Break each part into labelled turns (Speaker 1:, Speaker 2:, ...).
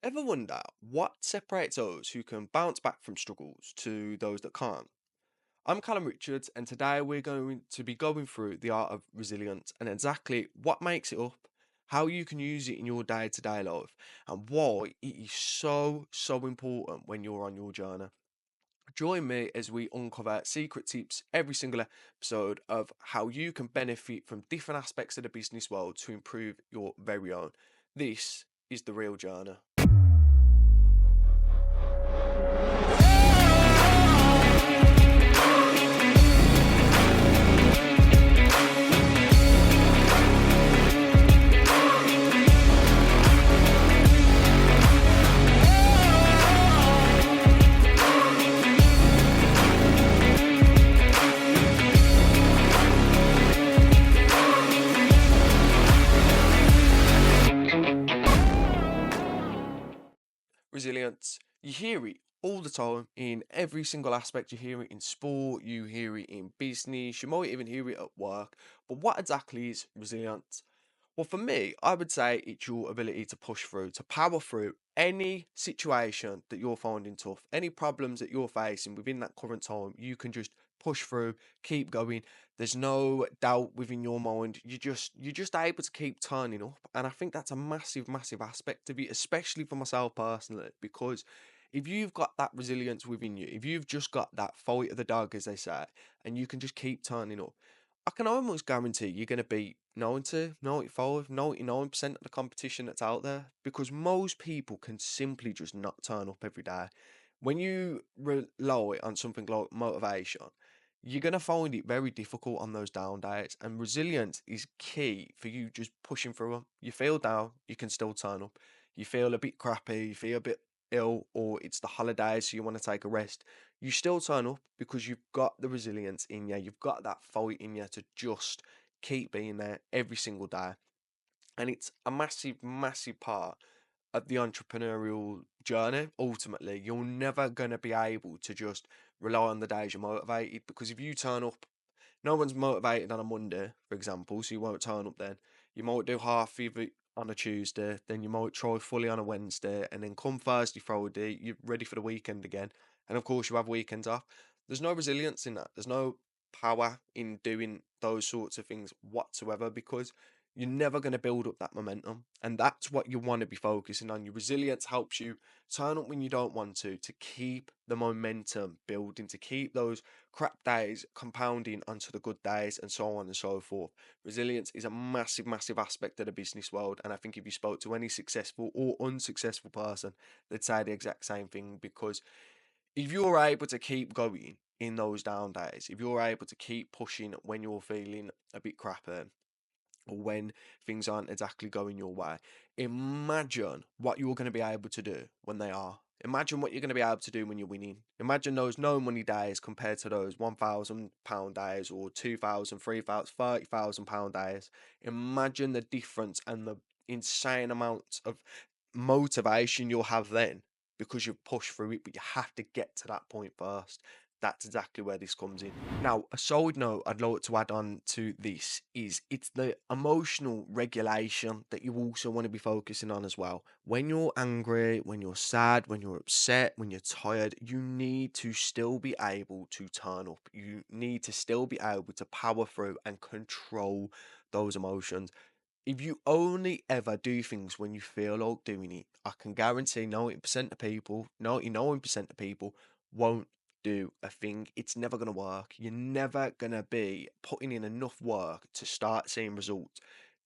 Speaker 1: Ever wonder what separates those who can bounce back from struggles to those that can't? I'm Callum Richards, and today we're going to be going through the art of resilience and exactly what makes it up, how you can use it in your day to day life, and why it is so important when you're on your journey. Join me as we uncover secret tips every single episode of how you can benefit from different aspects of the business world to improve your very own. This is the real journey. Resilience. You hear it all the time in every single aspect. You hear it in sport, you hear it in business, you might even hear it at work. But what exactly is resilience? Well, for me, I would say it's your ability to push through, to power through any situation that you're finding tough, any problems that you're facing within that current time. You can just push through, keep going. There's no doubt within your mind. You're just able to keep turning up, and I think that's a massive aspect of it, especially for myself personally, because if you've got that resilience within you, if you've just got that fight of the dog, as they say, and you can just keep turning up, I can almost guarantee you're going to beat 90, 95, 99% of the competition that's out there because most people can simply just not turn up every day. When you rely on something like motivation, you're going to find it very difficult on those down days. And resilience is key for you just pushing through them. You feel down, you can still turn up. You feel a bit crappy, you feel a bit ill, or it's the holidays, so you want to take a rest, you still turn up because you've got the resilience in you. You've got that fight in you to just keep being there every single day. And it's a massive part of the entrepreneurial journey. Ultimately, you're never going to be able to just rely on the days you're motivated because if you turn up, no one's motivated on a Monday, for example, so you won't turn up then. You might do half of it on a Tuesday, then you might try fully on a Wednesday, and then come Thursday, Friday, you're ready for the weekend again. And of course, you have weekends off. There's no resilience in that. There's no power in doing those sorts of things whatsoever because you're never going to build up that momentum. And that's what you want to be focusing on. Your resilience helps you turn up when you don't want to keep the momentum building, to keep those crap days compounding onto the good days, and so on and so forth. Resilience is a massive aspect of the business world. And I think if you spoke to any successful or unsuccessful person, they'd say the exact same thing because if you're able to keep going in those down days, if you're able to keep pushing when you're feeling a bit crappy, or when things aren't exactly going your way. Imagine what you're going to be able to do when they are. Imagine what you're going to be able to do when you're winning. Imagine those no money days compared to those £1,000 days or 2,000, 3,000, £30,000 days. Imagine the difference and the insane amounts of motivation you'll have then because you've pushed through it, but you have to get to that point first. That's exactly where this comes in. Now, a side note I'd like to add on to this is it's the emotional regulation that you also want to be focusing on as well. When you're angry, when you're sad, when you're upset, when you're tired, you need to still be able to turn up. You need to still be able to power through and control those emotions. If you only ever do things when you feel like doing it, I can guarantee 90% of people, 99% of people won't do a thing. It's never going to work. You're never going to be putting in enough work to start seeing results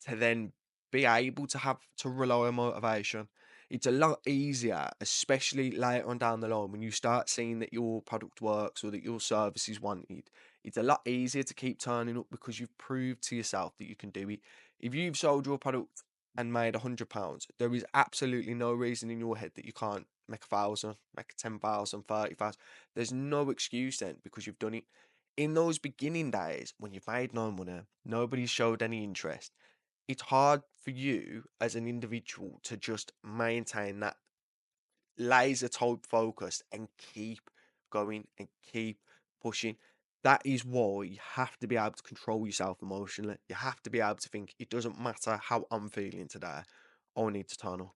Speaker 1: to then be able to have to rely on motivation. It's a lot easier, especially later on down the line when you start seeing that your product works or that your service is wanted. It's a lot easier to keep turning up because you've proved to yourself that you can do it. If you've sold your product and made £100, there is absolutely no reason in your head that you can't make 1,000, make 10,000, 30,000. There's no excuse then because you've done it. In those beginning days when you've made no money, nobody showed any interest. It's hard for you as an individual to just maintain that laser type focus and keep going and keep pushing. That is why you have to be able to control yourself emotionally. You have to be able to think it doesn't matter how I'm feeling today. I need to turn up.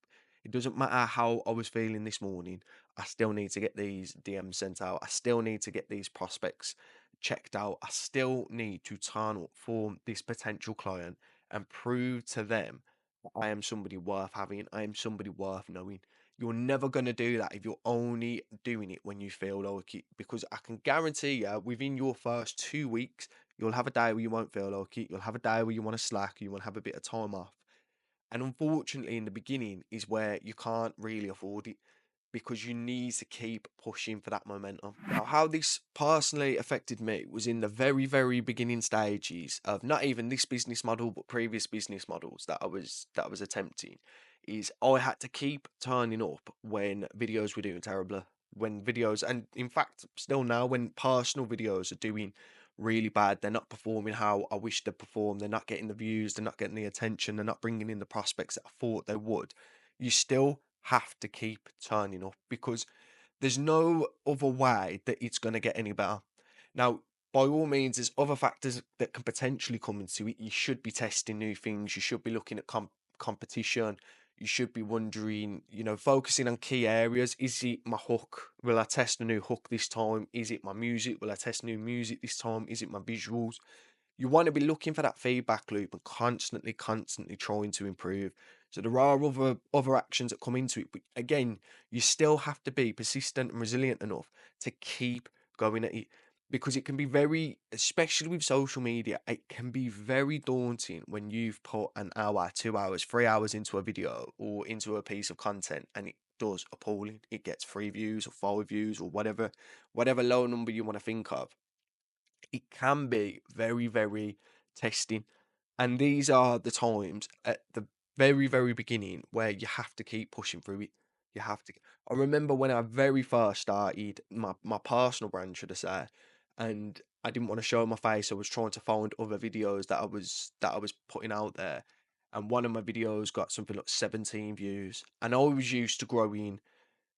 Speaker 1: It doesn't matter how I was feeling this morning. I still need to get these DMs sent out. I still need to get these prospects checked out. I still need to turn up for this potential client and prove to them that I am somebody worth having. I am somebody worth knowing. You're never going to do that if you're only doing it when you feel like it. Because I can guarantee you, within your first 2 weeks, you'll have a day where you won't feel like it. You'll have a day where you want to slack, you want to have a bit of time off. And unfortunately, in the beginning, is where you can't really afford it because you need to keep pushing for that momentum. Now, how this personally affected me was in the very, very beginning stages of not even this business model, but previous business models that I was attempting. Is I had to keep turning up when videos were doing terribly. When videos, and in fact, still now, when personal videos are doing really bad, they're not performing how I wish they'd perform, they're not getting the views, they're not getting the attention, they're not bringing in the prospects that I thought they would. You still have to keep turning up because there's no other way that it's going to get any better. Now, by all means, there's other factors that can potentially come into it. You should be testing new things. You should be looking at competition. You should be wondering, focusing on key areas. Is it my hook? Will I test a new hook this time? Is it my music? Will I test new music this time? Is it my visuals? You want to be looking for that feedback loop and constantly, constantly trying to improve. So there are other actions that come into it, but again, you still have to be persistent and resilient enough to keep going at it because it can be very, especially with social media, it can be very daunting when you've put an hour, 2 hours, 3 hours into a video or into a piece of content and it does appalling. It gets 3 views or 4 views or whatever low number you want to think of. It can be very, very testing. And these are the times at the very, very beginning where you have to keep pushing through it. You have to. I remember when I very first started my personal brand, should I say, and I didn't want to show my face. I was trying to find other videos that I was putting out there. And one of my videos got something like 17 views. And I was used to growing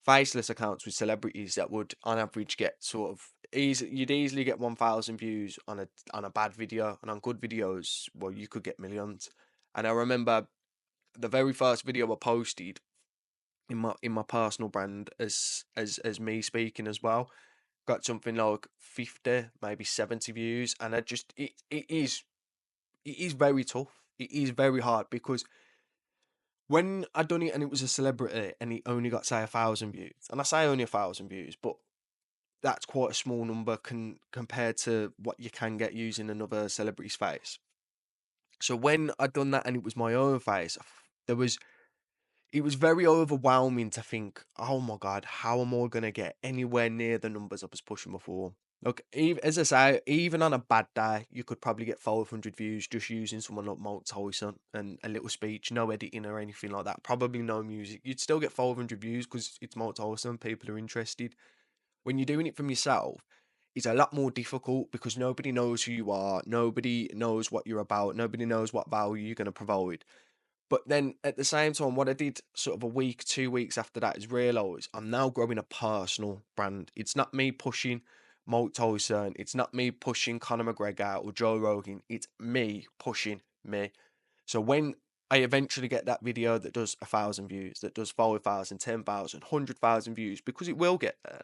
Speaker 1: faceless accounts with celebrities that would on average get sort of you'd easily get 1,000 views on a bad video, and on good videos, well, you could get millions. And I remember the very first video I posted in my personal brand as me speaking as well got something like 50, maybe 70 views, and it is very tough. It is very hard because when I done it and it was a celebrity and it only got say 1,000 views, and I say only 1,000 views, but that's quite a small number compared to what you can get using another celebrity's face. So when I'd done that and it was my own face, there was it was very overwhelming to think, oh my god, how am I gonna get anywhere near the numbers I was pushing before? Look, as I say, even on a bad day, you could probably get 500 views just using someone like Mike Tyson and a little speech, no editing or anything like that. Probably no music. You'd still get 500 views because it's Mike Tyson. People are interested. When you're doing it from yourself, it's a lot more difficult because nobody knows who you are, nobody knows what you're about, nobody knows what value you're going to provide. But then at the same time, what I did sort of a week, 2 weeks after that is realize I'm now growing a personal brand. It's not me pushing Mike Tyson, it's not me pushing Conor McGregor or Joe Rogan, it's me pushing me. So when I eventually get that video that does 1,000 views, that does 5,000, 10,000, 100,000 views, because it will get there,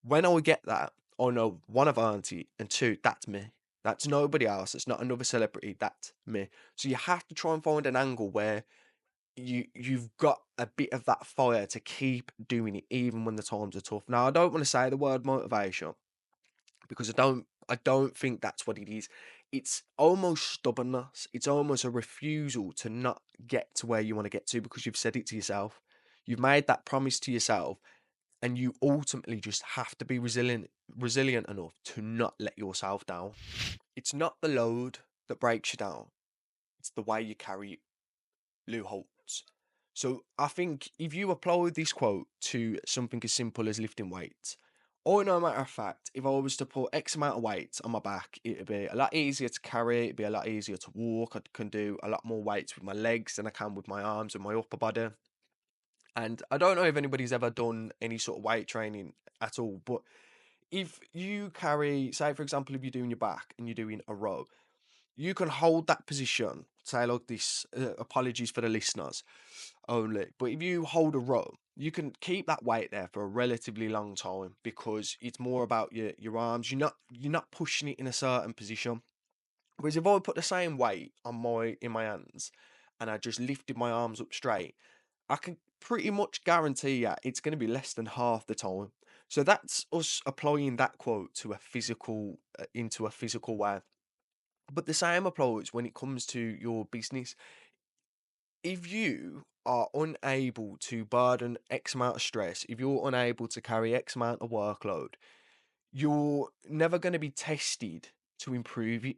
Speaker 1: when I get that, I know one, I've earned it, and two, that's me. That's nobody else. It's not another celebrity. That's me. So you have to try and find an angle where you've got a bit of that fire to keep doing it, even when the times are tough. Now, I don't want to say the word motivation because I don't think that's what it is. It's almost stubbornness. It's almost a refusal to not get to where you want to get to because you've said it to yourself. You've made that promise to yourself and you ultimately just have to be resilient enough to not let yourself down. It's not the load that breaks you down, it's the way you carry it. Lou Holtz. So I think if you apply this quote to something as simple as lifting weights, or no matter of fact, if I was to put X amount of weights on my back, it'd be a lot easier to carry, it'd be a lot easier to walk. I can do a lot more weights with my legs than I can with my arms and my upper body. And I don't know if anybody's ever done any sort of weight training at all, but if you carry, say for example, if you're doing your back and you're doing a row, you can hold that position, say like this, apologies for the listeners only, but if you hold a row, you can keep that weight there for a relatively long time because it's more about your arms. You're not pushing it in a certain position. Whereas if I put the same weight on my in my hands and I just lifted my arms up straight, I can pretty much guarantee you it's going to be less than half the time. So that's us applying that quote to a physical into a physical way. But the same applies when it comes to your business. If you are unable to burden X amount of stress, if you're unable to carry X amount of workload, you're never going to be tested to improve it.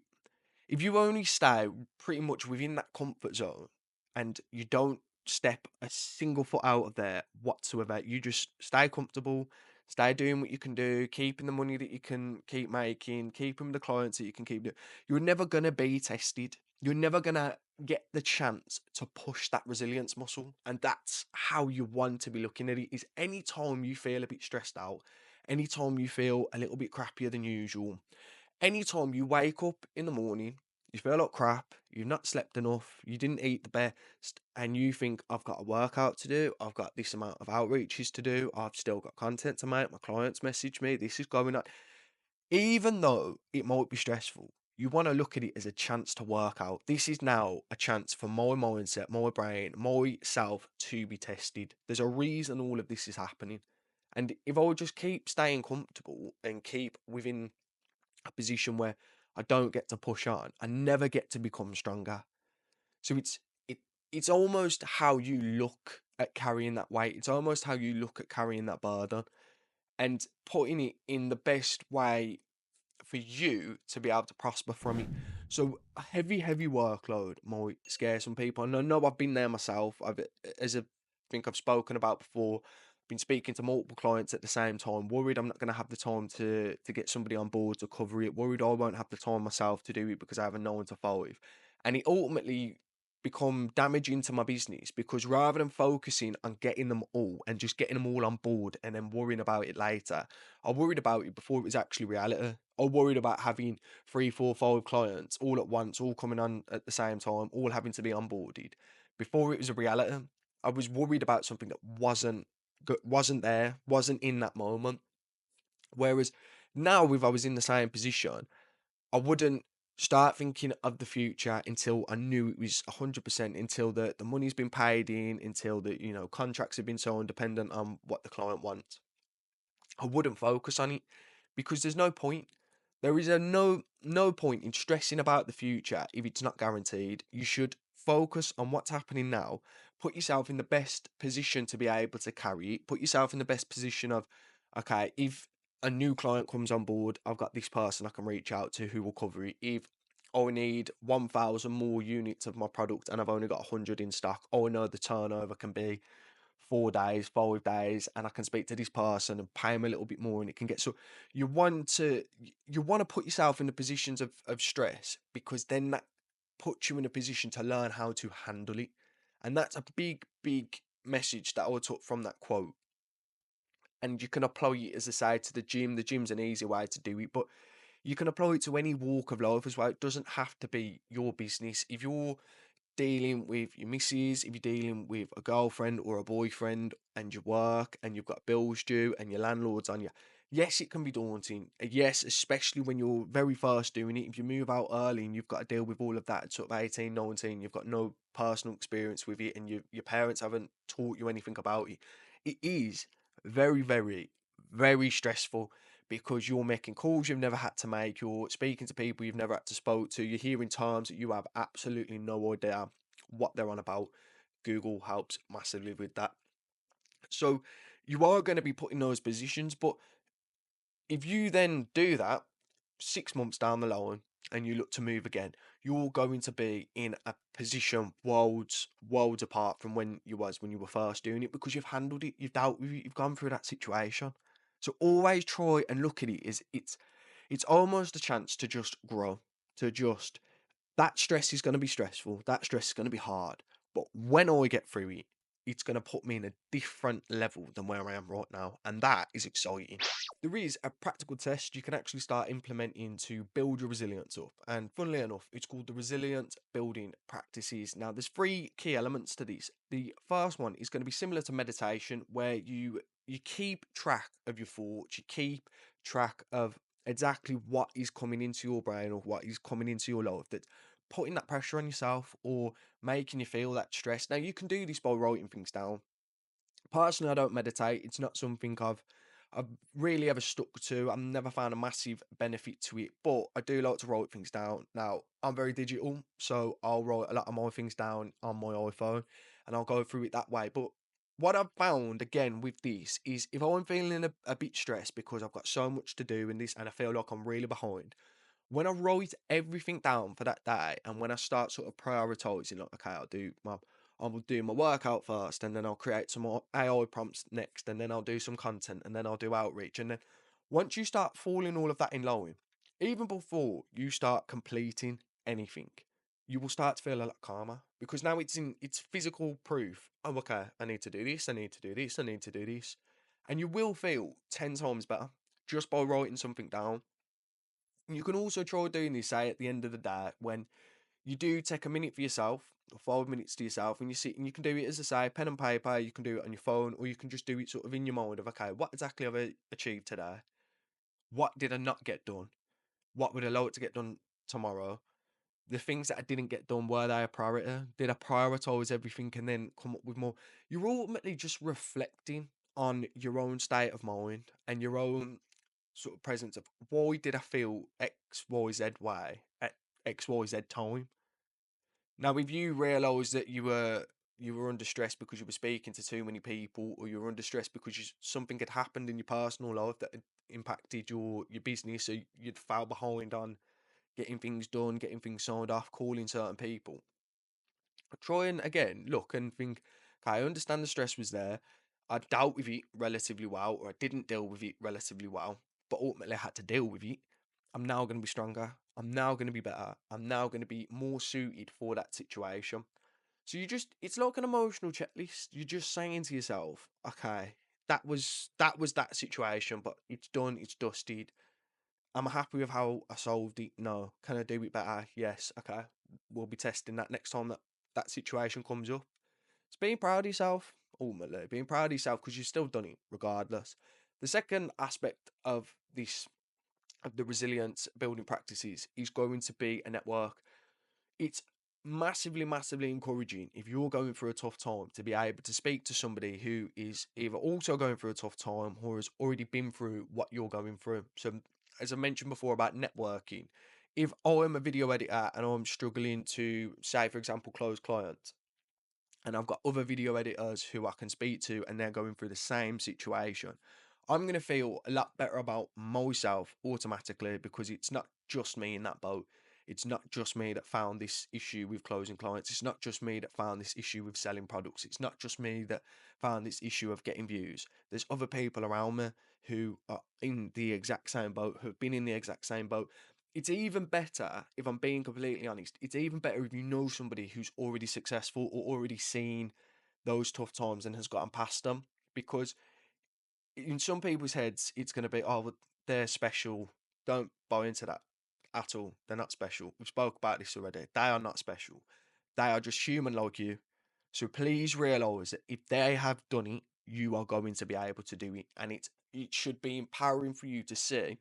Speaker 1: If you only stay pretty much within that comfort zone and you don't step a single foot out of there whatsoever, you just stay comfortable, stay doing what you can do, keeping the money that you can keep making, keeping the clients that you can keep doing, you're never going to be tested. You're never going to get the chance to push that resilience muscle. And that's how you want to be looking at it is anytime you feel a bit stressed out, anytime you feel a little bit crappier than usual, anytime you wake up in the morning, you feel like crap, you've not slept enough, you didn't eat the best, and you think, I've got a workout to do, I've got this amount of outreaches to do, I've still got content to make, my clients message me, this is going on. Even though it might be stressful, you want to look at it as a chance to work out. This is now a chance for my mindset, my brain, myself to be tested. There's a reason all of this is happening. And if I just keep staying comfortable and keep within a position where I don't get to push on. I never get to become stronger. So it it's almost how you look at carrying that weight. It's almost how you look at carrying that burden and putting it in the best way for you to be able to prosper from it. So a heavy, heavy workload might scare some people. And I know I've been there myself. As I think I've spoken about before, been speaking to multiple clients at the same time, worried I'm not going to have the time to get somebody on board to cover it, worried I won't have the time myself to do it because I have a 9 to 5. And it ultimately become damaging to my business because rather than focusing on getting them all and just getting them all on board and then worrying about it later, I worried about it before it was actually reality. I worried about having 3, 4, 5 clients all at once, all coming on at the same time, all having to be onboarded. Before it was a reality, I was worried about something that wasn't there, wasn't in that moment. Whereas now, if I was in the same position, I wouldn't start thinking of the future until I knew it was 100%, until the money's been paid in, until the contracts have been signed, dependent on what the client wants. I wouldn't focus on it because there's no point. There is no point in stressing about the future if it's not guaranteed. You should focus on what's happening now. Put yourself in the best position to be able to carry it. Put yourself in the best position of, okay, if a new client comes on board, I've got this person I can reach out to who will cover it. If I need 1,000 more units of my product and I've only got 100 in stock, I know the turnover can be 4 days, 5 days, and I can speak to this person and pay them a little bit more, and it can get so you want to put yourself in the positions of stress because then that puts you in a position to learn how to handle it, and that's a big big message that I took from that quote. And you can apply it, as I say, to the gym. The gym's an easy way to do it, but you can apply it to any walk of life as well. It doesn't have to be your business. If you're dealing with your missus, if you're dealing with a girlfriend or a boyfriend and your work and you've got bills due and your landlord's on you, yes, it can be daunting. Yes, especially when you're very first doing it. If you move out early and you've got to deal with all of that at sort of 18, 19, you've got no personal experience with it and your parents haven't taught you anything about it. It is very, very, very stressful because you're making calls you've never had to make, you're speaking to people you've never had to spoke to, you're hearing terms that you have absolutely no idea what they're on about. Google helps massively with that. So you are going to be put in those positions, but if you then do that 6 months down the line and you look to move again, you're going to be in a position worlds apart from when you were first doing it because you've handled it, you've dealt with it, you've gone through that situation. So always try and look at it as it's almost a chance to just grow, to just that stress is going to be stressful, that stress is going to be hard. But when I get through it, it's going to put me in a different level than where I am right now. And that is exciting. There is a practical test you can actually start implementing to build your resilience up. And funnily enough, it's called the Resilience Building Practices. Now, there's three key elements to these. The first one is going to be similar to meditation, where you keep track of your thoughts, you keep track of exactly what is coming into your brain or what is coming into your life that's putting that pressure on yourself or making you feel that stress. Now, you can do this by writing things down. Personally, I don't meditate. It's not something I've really ever stuck to. I've never found a massive benefit to it, but I do like to write things down. Now, I'm very digital, so I'll write a lot of my things down on my iPhone and I'll go through it that way. But what I've found again with this is if I'm feeling a bit stressed because I've got so much to do in this and I feel like I'm really behind, when I write everything down for that day and when I start sort of prioritizing, like, okay, I will do my workout first and then I'll create some more AI prompts next and then I'll do some content and then I'll do outreach. And then once you start falling all of that in line, even before you start completing anything, you will start to feel a lot calmer because now it's physical proof. Oh, okay, I need to do this, I need to do this, I need to do this. And you will feel 10 times better just by writing something down. You can also try doing this, say, at the end of the day when you do take a minute for yourself, or 5 minutes to yourself, and you sit and you can do it as I say, pen and paper, you can do it on your phone, or you can just do it sort of in your mind of, okay, what exactly have I achieved today? What did I not get done? What would I like to get done tomorrow? The things that I didn't get done, were they a priority? Did I prioritize everything and then come up with more? You're ultimately just reflecting on your own state of mind and your own sort of presence of why did I feel X, Y, Z way at X, Y, Z time. Now, if you realise that you were under stress because you were speaking to too many people, or you were under stress because something had happened in your personal life that had impacted your business, so you'd fall behind on getting things done, getting things signed off, calling certain people. Try and again look and think, okay, I understand the stress was there. I dealt with it relatively well, or I didn't deal with it relatively well, but ultimately I had to deal with it. I'm now going to be stronger. I'm now going to be better. I'm now going to be more suited for that situation. So it's like an emotional checklist. You're just saying to yourself, okay, that was that situation, but it's done, it's dusted. I'm happy with how I solved it. No. Can I do it better? Yes. Okay. We'll be testing that next time that situation comes up. It's being proud of yourself, ultimately. Being proud of yourself because you've still done it regardless. The second aspect of the resilience building practices is going to be a network. It's massively, massively encouraging if you're going through a tough time to be able to speak to somebody who is either also going through a tough time or has already been through what you're going through. So, as I mentioned before about networking, if I'm a video editor and I'm struggling to, say, for example, close clients, and I've got other video editors who I can speak to and they're going through the same situation, I'm going to feel a lot better about myself automatically because it's not just me in that boat. It's not just me that found this issue with closing clients. It's not just me that found this issue with selling products. It's not just me that found this issue of getting views. There's other people around me who are in the exact same boat, who have been in the exact same boat. It's even better, if I'm being completely honest, it's even better if you know somebody who's already successful or already seen those tough times and has gotten past them. Because in some people's heads, it's going to be, oh, well, they're special. Don't buy into that at all. They're not special. We've spoke about this already. They are not special. They are just human like you. So please realise that if they have done it, you are going to be able to do it. And it should be empowering for you to see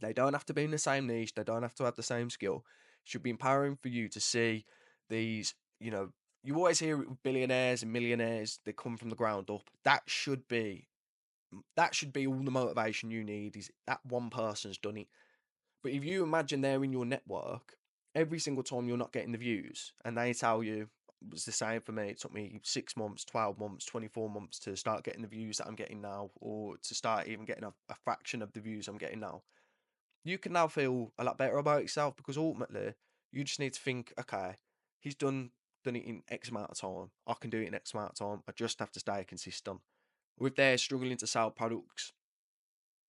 Speaker 1: they don't have to be in the same niche. They don't have to have the same skill. It should be empowering for you to see these, you always hear it with billionaires and millionaires that come from the ground up. That should be all the motivation you need is that one person's done it. But if you imagine they're in your network, every single time you're not getting the views, and they tell you it was the same for me. It took me 6 months, 12 months, 24 months to start getting the views that I'm getting now, or to start even getting a fraction of the views I'm getting now. You can now feel a lot better about yourself because ultimately you just need to think, okay, he's done it in X amount of time. I can do it in X amount of time. I just have to stay consistent. If they're struggling to sell products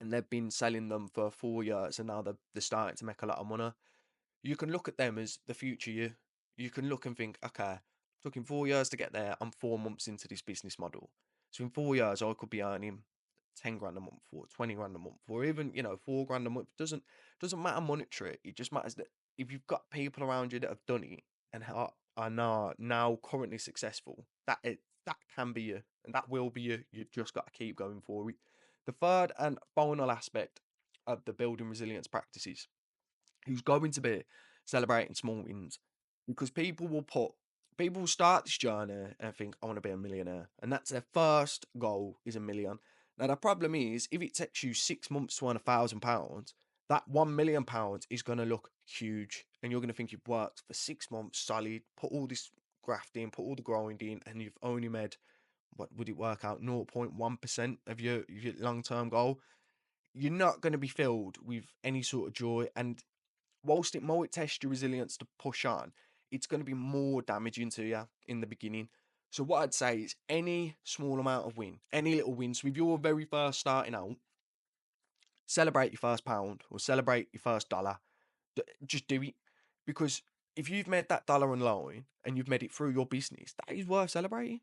Speaker 1: and they've been selling them for 4 years and now they're starting to make a lot of money, you can look at them as the future you. You can look and think, okay, Took him 4 years to get there. I'm 4 months into this business model. So in 4 years, I could be earning 10 grand a month or 20 grand a month or even, 4 grand a month. Doesn't matter monetary. It just matters that if you've got people around you that have done it and are now currently successful, that can be you and that will be you. You've just got to keep going for it. The third and final aspect of the building resilience practices who's going to be celebrating small wins because people will start this journey and think I want to be a millionaire and that's their first goal is a million. Now the problem is if it takes you 6 months to earn £1,000, that £1 million is going to look huge and you're going to think you've worked for 6 months solid, put all this graft in, put all the grind in, and you've only made, what would it work out, 0.1% of your long-term goal. You're not going to be filled with any sort of joy, and whilst it might test your resilience to push on, it's going to be more damaging to you in the beginning. So what I'd say is any small amount of win, any little win. So if you're very first starting out, celebrate your first pound or celebrate your first dollar. Just do it because if you've made that dollar online and you've made it through your business, that is worth celebrating.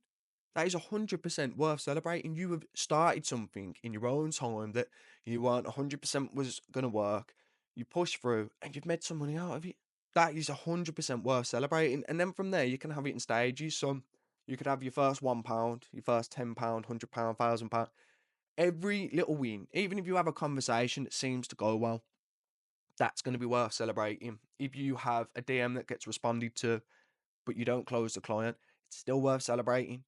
Speaker 1: That is 100% worth celebrating. You have started something in your own time that you weren't 100% was going to work. You pushed through and you've made some money out of it. That is 100% worth celebrating. And then from there, you can have it in stages. So you could have your first £1, your first £10, £100, £1,000. Every little win, even if you have a conversation that seems to go well, that's going to be worth celebrating. If you have a DM that gets responded to, but you don't close the client, it's still worth celebrating.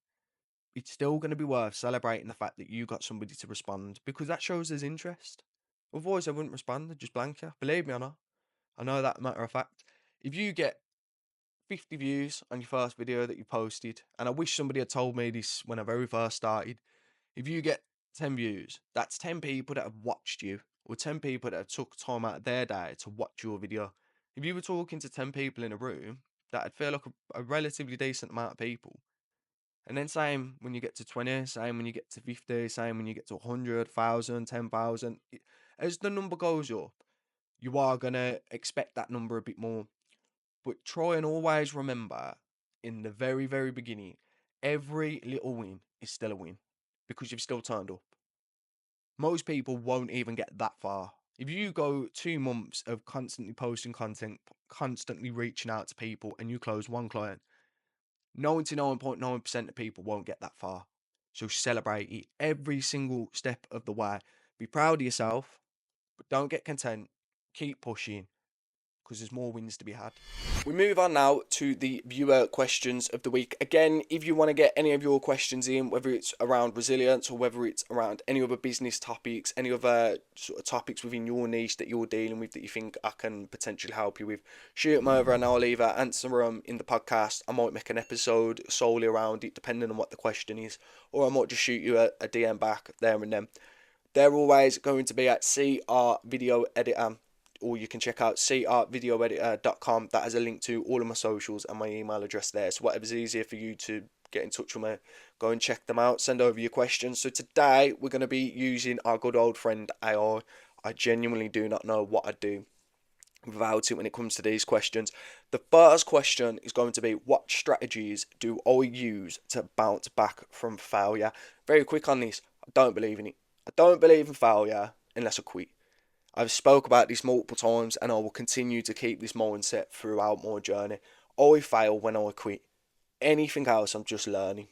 Speaker 1: It's still going to be worth celebrating the fact that you got somebody to respond because that shows there's interest. Otherwise, they wouldn't respond. They'd just blank you. Believe me or not. I know that matter of fact. If you get 50 views on your first video that you posted, and I wish somebody had told me this when I very first started, if you get 10 views, that's 10 people that have watched you, or 10 people that have took time out of their day to watch your video. If you were talking to 10 people in a room, that'd feel like a relatively decent amount of people. And then same when you get to 20, same when you get to 50, same when you get to 100, 1,000, 10,000. As the number goes up, you are going to expect that number a bit more. But try and always remember in the very, very beginning, every little win is still a win because you've still turned up. Most people won't even get that far. If you go 2 months of constantly posting content, constantly reaching out to people, and you close one client, 99.9% of people won't get that far. So celebrate it every single step of the way. Be proud of yourself, but don't get content. Keep pushing because there's more wins to be had. We move on now to the viewer questions of the week. Again, if you want to get any of your questions in, whether it's around resilience or whether it's around any other business topics, any other sort of topics within your niche that you're dealing with that you think I can potentially help you with, shoot them over and I'll either answer them in the podcast. I might make an episode solely around it, depending on what the question is, or I might just shoot you a DM back there and then. They're always going to be at CR Video Editor, or you can check out crvideoeditor.com. That has a link to all of my socials and my email address there. So whatever's easier for you to get in touch with me, go and check them out. Send over your questions. So today we're going to be using our good old friend AI. I genuinely do not know what I'd do without it when it comes to these questions. The first question is going to be, what strategies do I use to bounce back from failure? Very quick on this. I don't believe in it. I don't believe in failure unless I quit. I've spoke about this multiple times and I will continue to keep this mindset throughout my journey. I fail when I quit. Anything else, I'm just learning.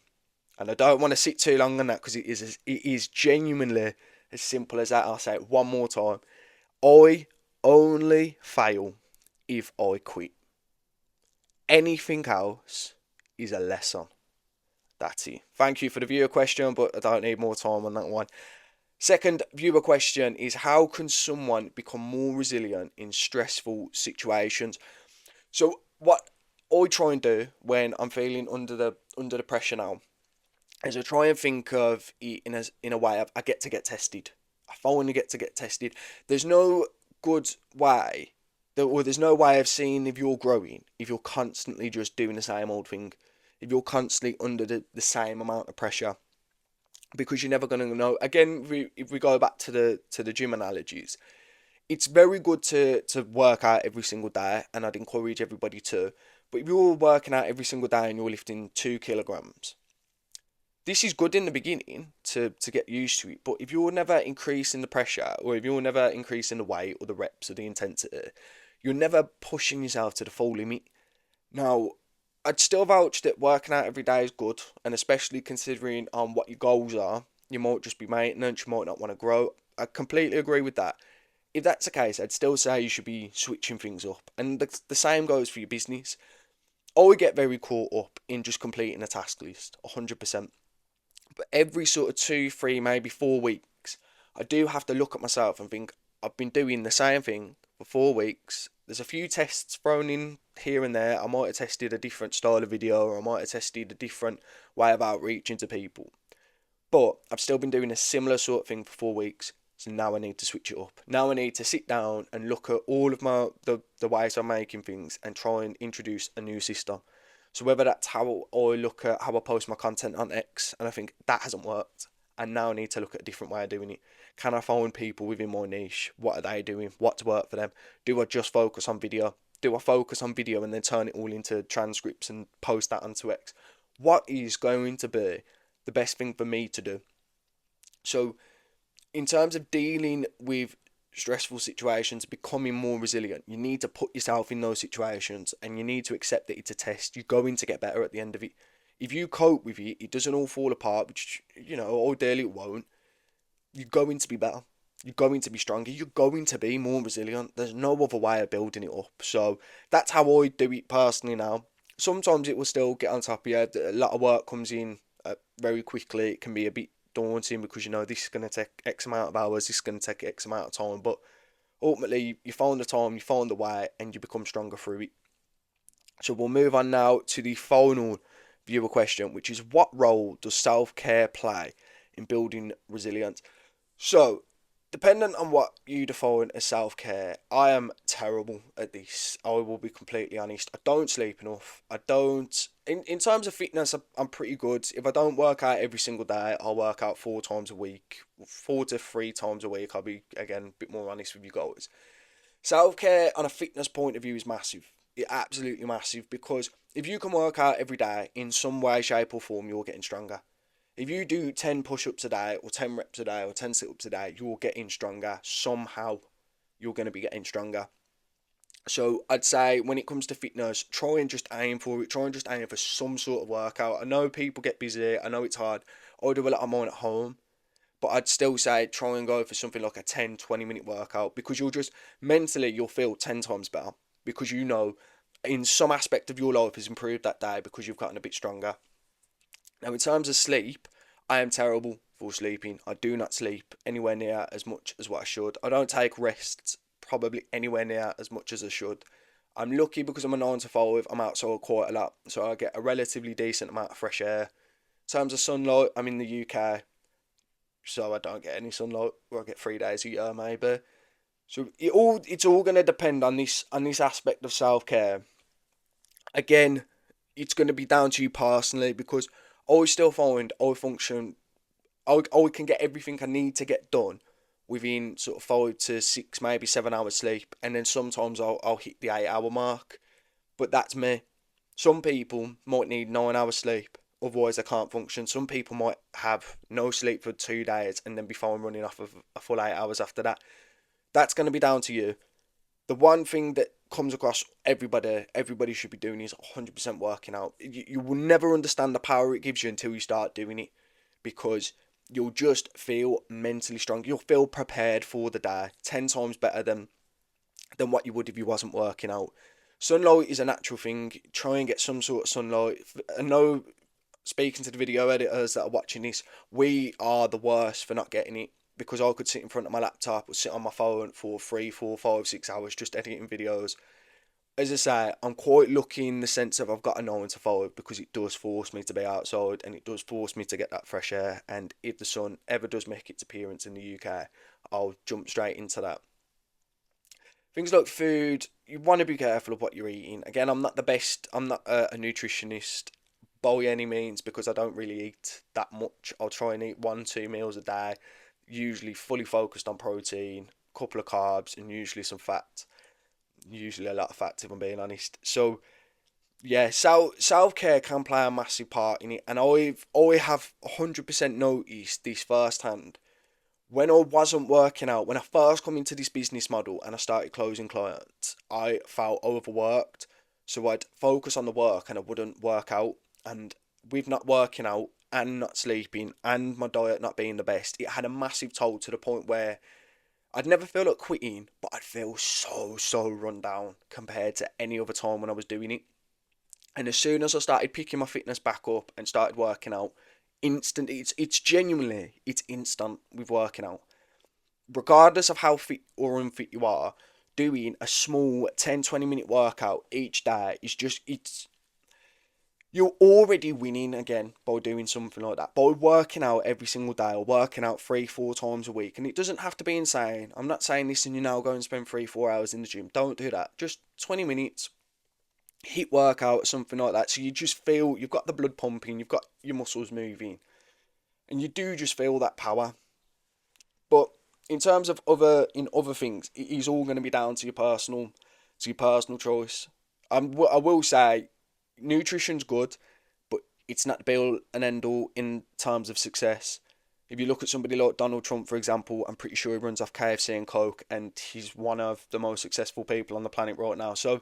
Speaker 1: And I don't want to sit too long on that because it is genuinely as simple as that. I'll say it one more time. I only fail if I quit. Anything else is a lesson. That's it. Thank you for the viewer question, but I don't need more time on that one. Second viewer question is, how can someone become more resilient in stressful situations? So what I try and do when I'm feeling under the pressure now is I try and think of it in a way of I get tested. I finally get tested. There's no good way, or there's no way of seeing if you're growing if you're constantly just doing the same old thing. If you're constantly under the same amount of pressure. Because you're never going to know. Again, if we go back to the gym analogies, it's very good to work out every single day, and I'd encourage everybody to. But if you're working out every single day and you're lifting 2 kilograms, this is good in the beginning to get used to it. But if you're never increasing the pressure, or if you're never increasing the weight or the reps or the intensity, you're never pushing yourself to the full limit. Now, I'd still vouch that working out every day is good, and especially considering what your goals are. You might just be maintenance, you might not want to grow. I completely agree with that. If that's the case, I'd still say you should be switching things up. And the same goes for your business. I would get very caught up in just completing a task list, 100%. But every sort of 2, 3, maybe 4 weeks, I do have to look at myself and think, I've been doing the same thing for 4 weeks. There's a few tests thrown in here and there. I might have tested a different style of video, or I might have tested a different way of outreaching to people. But I've still been doing a similar sort of thing for 4 weeks. So now I need to switch it up. Now I need to sit down and look at all of the ways I'm making things and try and introduce a new system. So whether that's how I look at how I post my content on X, and I think that hasn't worked, and now I need to look at a different way of doing it. Can I find people within my niche? What are they doing? What's worked for them? Do I just focus on video? Do I focus on video and then turn it all into transcripts and post that onto X? What is going to be the best thing for me to do? So in terms of dealing with stressful situations, becoming more resilient, you need to put yourself in those situations and you need to accept that it's a test. You're going to get better at the end of it. If you cope with it, it doesn't all fall apart, which, ideally it won't. You're going to be better. You're going to be stronger. You're going to be more resilient. There's no other way of building it up. So that's how I do it personally now. Sometimes it will still get on top of you. A lot of work comes in very quickly. It can be a bit daunting because this is going to take X amount of hours, this is going to take X amount of time, but ultimately you find the time, you find the way, and you become stronger through it. So we'll move on now to the final viewer question, which is, what role does self-care play in building resilience? So dependent on what you define as self-care, I am terrible at this. I will be completely honest. I don't sleep enough. I don't... In terms of fitness, I'm pretty good. If I don't work out every single day, I'll work out 4 times a week. 4 to 3 times a week. I'll be, again, a bit more honest with you guys. Self-care on a fitness point of view is massive. It's absolutely massive, because if you can work out every day in some way, shape or form, you're getting stronger. If you do 10 push-ups a day, or 10 reps a day, or 10 sit-ups a day, you're getting stronger. Somehow, you're going to be getting stronger. So I'd say when it comes to fitness, try and just aim for it. Try and just aim for some sort of workout. I know people get busy. I know it's hard. I do a lot of mine at home. But I'd still say try and go for something like a 10, 20-minute workout, because you'll feel 10 times better. Because in some aspect of your life has improved that day because you've gotten a bit stronger. Now, in terms of sleep, I am terrible for sleeping. I do not sleep anywhere near as much as what I should. I don't take rests probably anywhere near as much as I should. I'm lucky because I'm a 9 to 5. I'm outside quite a lot, so I get a relatively decent amount of fresh air. In terms of sunlight, I'm in the UK, so I don't get any sunlight. Or I get 3 days a year maybe. So it's all going to depend on this aspect of self care. Again, it's going to be down to you personally, because I still find I can get everything I need to get done within sort of 5 to 6, maybe 7 hours sleep, and then sometimes I'll hit the 8 hour mark. But that's me. Some people might need 9 hours sleep, otherwise they can't function. Some people might have no sleep for 2 days and then be fine running off of a full 8 hours after that. That's going to be down to you. The one thing that comes across everybody should be doing is 100% working out. You will never understand the power it gives you until you start doing it, because you'll just feel mentally strong. You'll feel prepared for the day 10 times better than what you would if you wasn't working out. Sunlight is a natural thing. Try and get some sort of sunlight. I know, speaking to the video editors that are watching this, we are the worst for not getting it, because I could sit in front of my laptop or sit on my phone for 3, 4, 5, 6 hours just editing videos. As I say, I'm quite lucky in the sense of I've got a 9 to 5, because it does force me to be outside and it does force me to get that fresh air. And if the sun ever does make its appearance in the UK, I'll jump straight into that. Things like food, you want to be careful of what you're eating. Again, I'm not the best, I'm not a nutritionist by any means, because I don't really eat that much. I'll try and eat 1, 2 meals a day, usually fully focused on protein, a couple of carbs, and usually some fat. Usually a lot of fat, if I'm being honest. So Yeah, self care can play a massive part in it, and I have 100% noticed this firsthand. When I wasn't working out, when I first come into this business model and I started closing clients, I felt overworked. So I'd focus on the work and I wouldn't work out. And with not working out and not sleeping and my diet not being the best, it had a massive toll to the point where I'd never feel like quitting, but I'd feel so run down compared to any other time when I was doing it. And as soon as I started picking my fitness back up and started working out, it's genuinely it's instant with working out. Regardless of how fit or unfit you are, doing a small 10-20 minute workout each day is just it's you're already winning again by doing something like that. By working out every single day or working out 3-4 times a week. And it doesn't have to be insane. I'm not saying this and you now go and spend 3-4 hours in the gym. Don't do that. Just 20 minutes, hit workout, something like that. So you just feel you've got the blood pumping, you've got your muscles moving, and you do just feel that power. But in terms of other things, it is all going to be down to your personal choice. I will say, nutrition's good, but it's not the be all and end all in terms of success. If you look at somebody like Donald Trump, for example, I'm pretty sure he runs off KFC and Coke, and he's one of the most successful people on the planet right now. So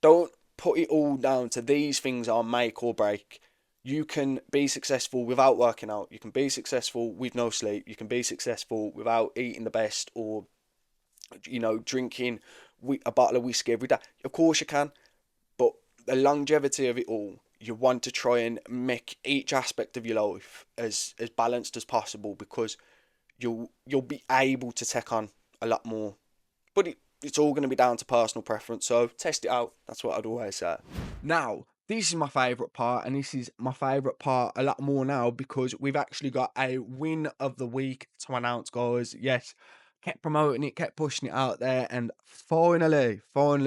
Speaker 1: don't put it all down to these things are make or break. You can be successful without working out. You can be successful with no sleep. You can be successful without eating the best or, drinking a bottle of whiskey every day. Of course you can, but the longevity of it all, you want to try and make each aspect of your life as balanced as possible because you'll be able to take on a lot more. But it's all going to be down to personal preference. So test it out. That's what I'd always say. Now, this is my favourite part, and this is my favourite part a lot more now because we've actually got a win of the week to announce, guys. Yes, kept promoting it, kept pushing it out there, and finally,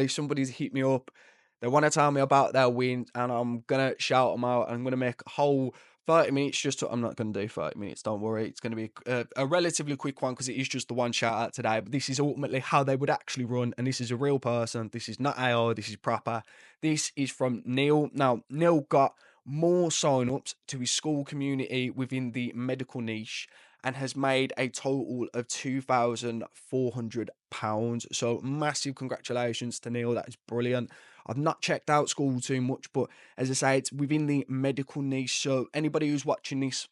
Speaker 1: somebody's hit me up. They want to tell me about their win, and I'm gonna shout them out. I'm gonna make a whole 30 minutes I'm not going to do 30 minutes, don't worry. It's going to be a relatively quick one because it is just the one shout out today. But this is ultimately how they would actually run. And this is a real person. This is not AI. This is proper. This is from Neil. Now, Neil got more sign-ups to his school community within the medical niche and has made a total of £2,400. So massive congratulations to Neil. That is brilliant. I've not checked out school too much, but as I say, it's within the medical niche. So anybody who's watching this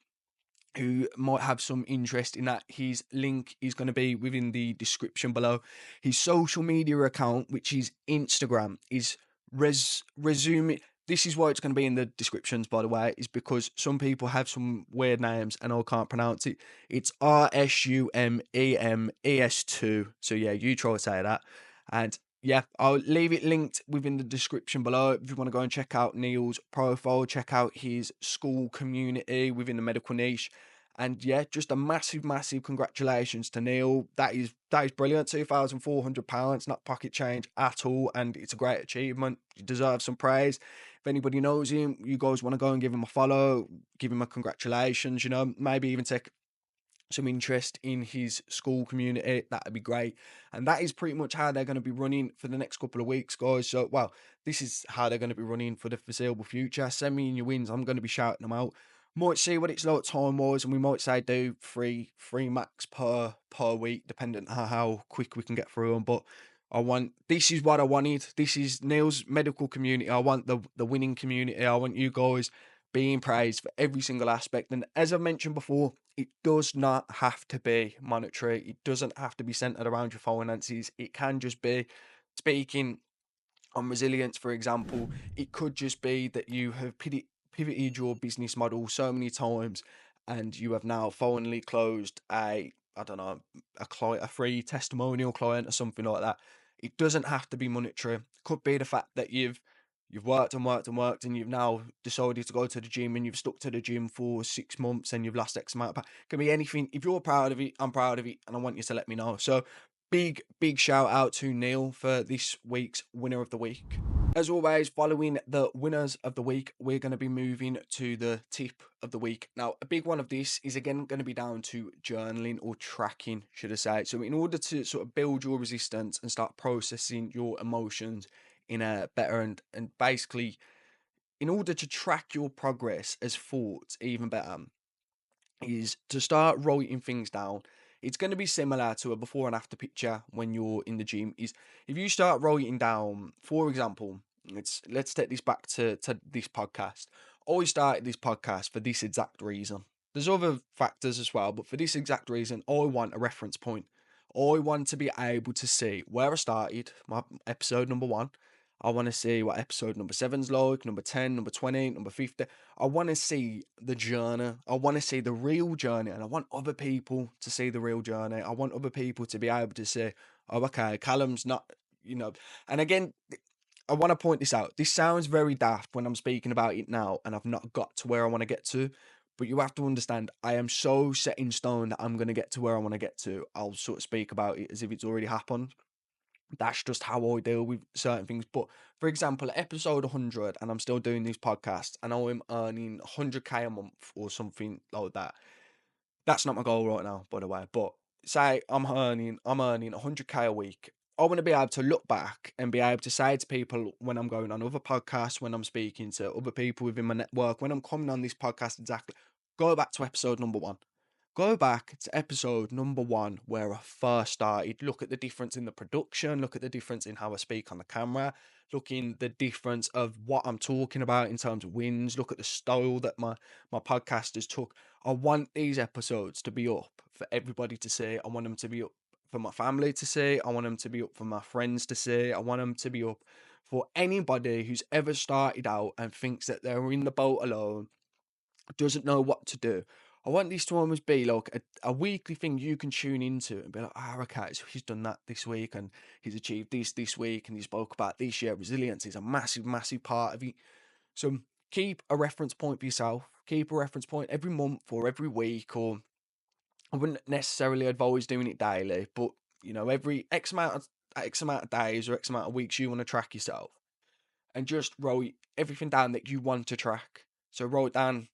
Speaker 1: who might have some interest in that, his link is going to be within the description below. His social media account, which is Instagram, is resume. This is why it's going to be in the descriptions, by the way, is because some people have some weird names and I can't pronounce it. It's RSUMEMES2. So yeah, you try to say that. And yeah, I'll leave it linked within the description below if you want to go and check out Neil's profile, check out his school community within the medical niche. And yeah, just a massive congratulations to Neil. That is brilliant. £2,400, not pocket change at all, and it's a great achievement. You deserve some praise. If anybody knows him, you guys want to go and give him a follow, give him a congratulations. Maybe even take some interest in his school community, that'd be great. And that is pretty much how they're going to be running for the next couple of weeks, guys. So, well, this is how they're going to be running for the foreseeable future. Send me in your wins. I'm going to be shouting them out. Might see what it's like time wise, and we might say do three max per week, depending on how quick we can get through them. But this is what I wanted. This is Neil's medical community. I want the winning community. I want you guys being praised for every single aspect. And as I mentioned before, it does not have to be monetary. It doesn't have to be centered around your finances. It can just be speaking on resilience, for example. It could just be that you have pivoted your business model so many times and you have now finally closed I don't know, a free testimonial client or something like that. It doesn't have to be monetary. It could be the fact that you've worked and you've now decided to go to the gym and you've stuck to the gym for 6 months and you've lost X amount of pounds. It can be anything. If you're proud of it, I'm proud of it, and I want you to let me know. So big shout out to Neil for this week's winner of the week. As always, following the winners of the week, we're going to be moving to the tip of the week. Now, a big one of this is again going to be down to journaling or tracking, should I say. So, in order to sort of build your resistance and start processing your emotions in a better and basically in order to track your progress as thoughts even better, is to start writing things down. It's going to be similar to a before and after picture when you're in the gym. Is if you start writing down, for example, let's take this back to this podcast. I started this podcast for this exact reason. There's other factors as well, but for this exact reason, I want a reference point. I want to be able to see where I started, my episode number one. I want to see what episode number seven's like, number 10, number 20, number 50. I want to see the journey. I want to see the real journey, and I want other people to see the real journey. I want other people to be able to say, oh, okay, Callum's not, you know. And again, I want to point this out. This sounds very daft when I'm speaking about it now, and I've not got to where I want to get to. But you have to understand, I am so set in stone that I'm going to get to where I want to get to. I'll sort of speak about it as if it's already happened. That's just how I deal with certain things. But for example, at episode 100, and I'm still doing these podcasts, and I'm earning 100k a month or something like that. That's not my goal right now, by the way. But say I'm earning 100k a week. I want to be able to look back and be able to say to people when I'm going on other podcasts, when I'm speaking to other people within my network, when I'm coming on this podcast, exactly, go back to episode number one. Go back to episode number one where I first started. Look at the difference in the production. Look at the difference in how I speak on the camera. Look in the difference of what I'm talking about in terms of wins. Look at the style that my podcasters took. I want these episodes to be up for everybody to see. I want them to be up for my family to see. I want them to be up for my friends to see. I want them to be up for anybody who's ever started out and thinks that they're in the boat alone, doesn't know what to do. I want this to almost be like a weekly thing you can tune into and be like, okay, so he's done that this week and he's achieved this week and he spoke about this. Yeah, resilience is a massive, massive part of it. So keep a reference point for yourself. Keep a reference point every month or every week, or I wouldn't necessarily advise doing it daily, but every X amount of days or X amount of weeks you want to track yourself, and just write everything down that you want to track. So write down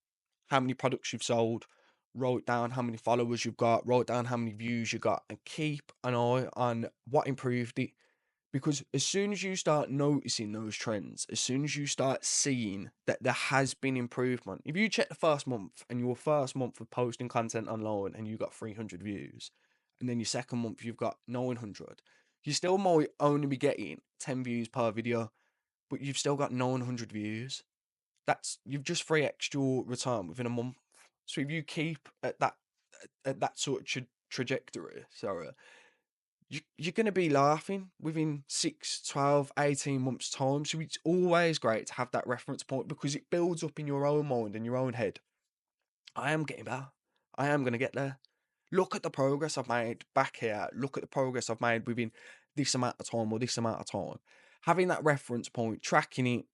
Speaker 1: how many products you've sold, write down how many followers you've got, write down how many views you got, and keep an eye on what improved it. Because as soon as you start noticing those trends, as soon as you start seeing that there has been improvement, if you check the first month and your first month of posting content online and you got 300 views, and then your second month you've got 900, you still might only be getting 10 views per video, but you've still got 900 views. You've just 3x your return within a month. So if you keep at that sort of trajectory, sorry, you're going to be laughing within 6, 12, 18 months time. So it's always great to have that reference point because it builds up in your own mind and your own head. I am getting better. I am going to get there. Look at the progress I've made back here. Look at the progress I've made within this amount of time or this amount of time. Having that reference point, tracking it,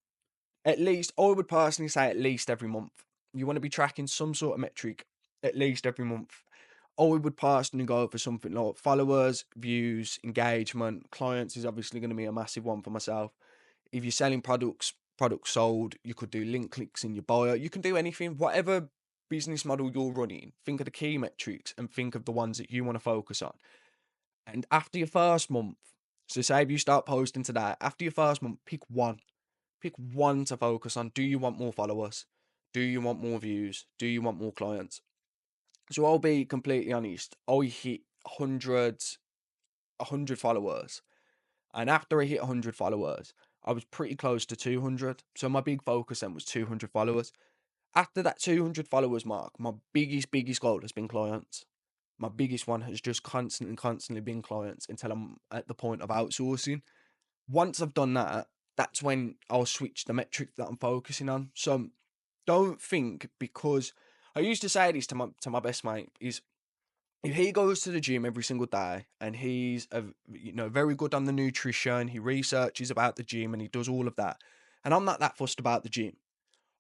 Speaker 1: at least, I would personally say at least every month. You want to be tracking some sort of metric at least every month. I would personally go for something like followers, views, engagement. Clients is obviously going to be a massive one for myself. If you're selling products sold, you could do link clicks in your bio. You can do anything, whatever business model you're running. Think of the key metrics and think of the ones that you want to focus on. And after your first month, so say if you start posting today, after your first month, pick one. Pick one to focus on. Do you want more followers? Do you want more views? Do you want more clients? So I'll be completely honest. I hit 100 followers. And after I hit 100 followers, I was pretty close to 200. So my big focus then was 200 followers. After that 200 followers mark, my biggest goal has been clients. My biggest one has just constantly been clients until I'm at the point of outsourcing. Once I've done that, that's when I'll switch the metric that I'm focusing on. So don't think, because I used to say this to my best mate, is if he goes to the gym every single day and he's very good on the nutrition, he researches about the gym and he does all of that, and I'm not that fussed about the gym,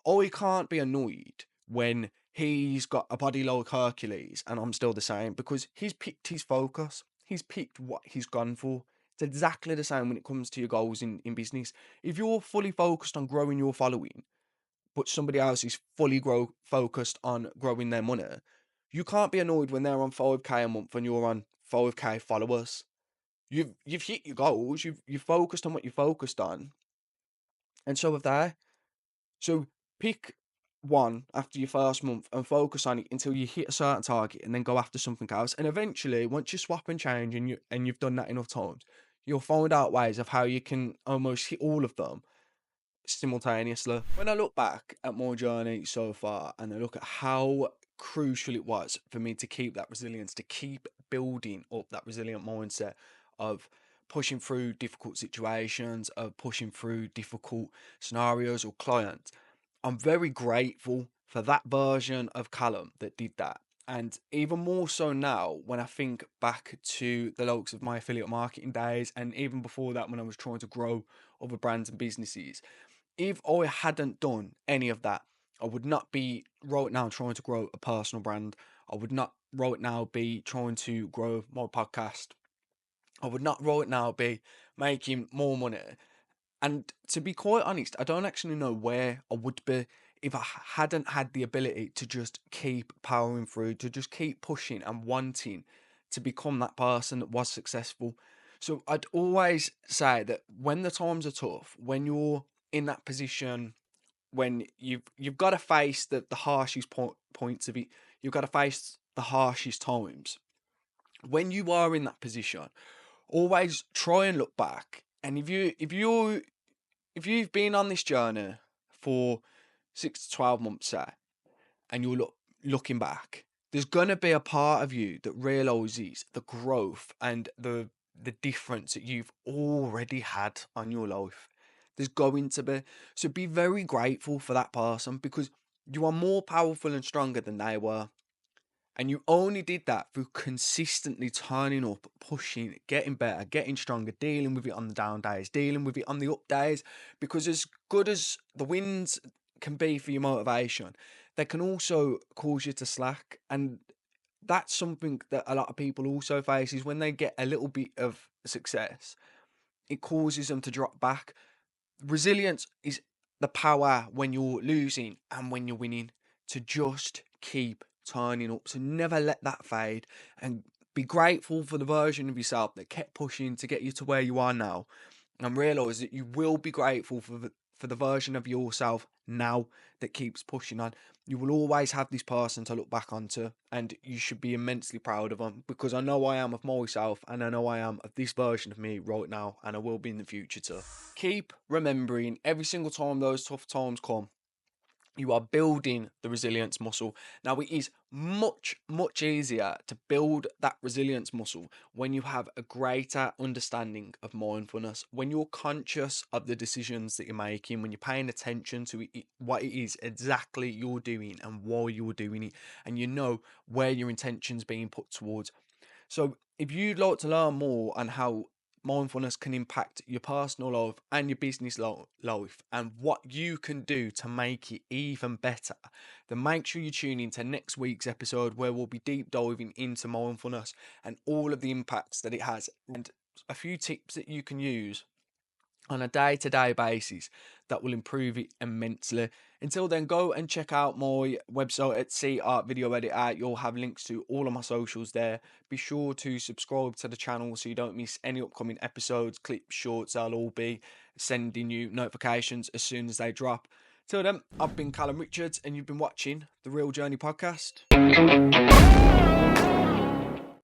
Speaker 1: I can't be annoyed when he's got a body like Hercules and I'm still the same, because he's picked his focus. He's picked what he's gone for. It's exactly the same when it comes to your goals in business. If you're fully focused on growing your following, but somebody else is fully focused on growing their money, you can't be annoyed when they're on 5k a month and you're on 5k followers. You've hit your goals. You've focused on what you focused on, and so have they. So pick one after your first month and focus on it until you hit a certain target, and then go after something else. And eventually, once you swap and change and you've done that enough times, you'll find out ways of how you can almost hit all of them simultaneously. When I look back at my journey so far and I look at how crucial it was for me to keep that resilience, to keep building up that resilient mindset of pushing through difficult situations, of pushing through difficult scenarios or clients, I'm very grateful for that version of Callum that did that. And even more so now, when I think back to the likes of my affiliate marketing days, and even before that, when I was trying to grow other brands and businesses, if I hadn't done any of that, I would not be right now trying to grow a personal brand. I would not right now be trying to grow my podcast. I would not right now be making more money. And to be quite honest, I don't actually know where I would be if I hadn't had the ability to just keep powering through, to just keep pushing and wanting to become that person that was successful. So I'd always say that when the times are tough, when you're in that position, when you've got to face the harshest points of it, you've got to face the harshest times. When you are in that position, always try and look back. And if you've been on this journey for 6 to 12 months, say, and you're looking back, there's gonna be a part of you that realizes the growth and the difference that you've already had on your life. There's going to be. So be very grateful for that person, because you are more powerful and stronger than they were. And you only did that through consistently turning up, pushing, getting better, getting stronger, dealing with it on the down days, dealing with it on the up days. Because as good as the wins can be for your motivation, they can also cause you to slack. And that's something that a lot of people also face, is when they get a little bit of success, it causes them to drop back. Resilience is the power when you're losing and when you're winning, to just keep turning up. So never let that fade, and be grateful for the version of yourself that kept pushing to get you to where you are now. And realize that you will be grateful for the version of yourself now that keeps pushing on. You will always have this person to look back onto, and you should be immensely proud of them, because I know I am of myself, and I know I am of this version of me right now, and I will be in the future too. Keep remembering every single time those tough times come, you are building the resilience muscle. Now, it is much, much easier to build that resilience muscle when you have a greater understanding of mindfulness, when you're conscious of the decisions that you're making, when you're paying attention to what it is exactly you're doing and why you're doing it, and you know where your intention's being put towards. So, if you'd like to learn more on how mindfulness can impact your personal life and your business life, and what you can do to make it even better, then make sure you tune into next week's episode, where we'll be deep diving into mindfulness and all of the impacts that it has, and a few tips that you can use on a day-to-day basis that will improve it immensely. Until then, go and check out my website at C Art Video Editor. You'll have links to all of my socials there. Be sure to subscribe to the channel so you don't miss any upcoming episodes, clips, shorts. I'll all be sending you notifications as soon as they drop. Till then, I've been Callum Richards, and you've been watching the Real Journey Podcast.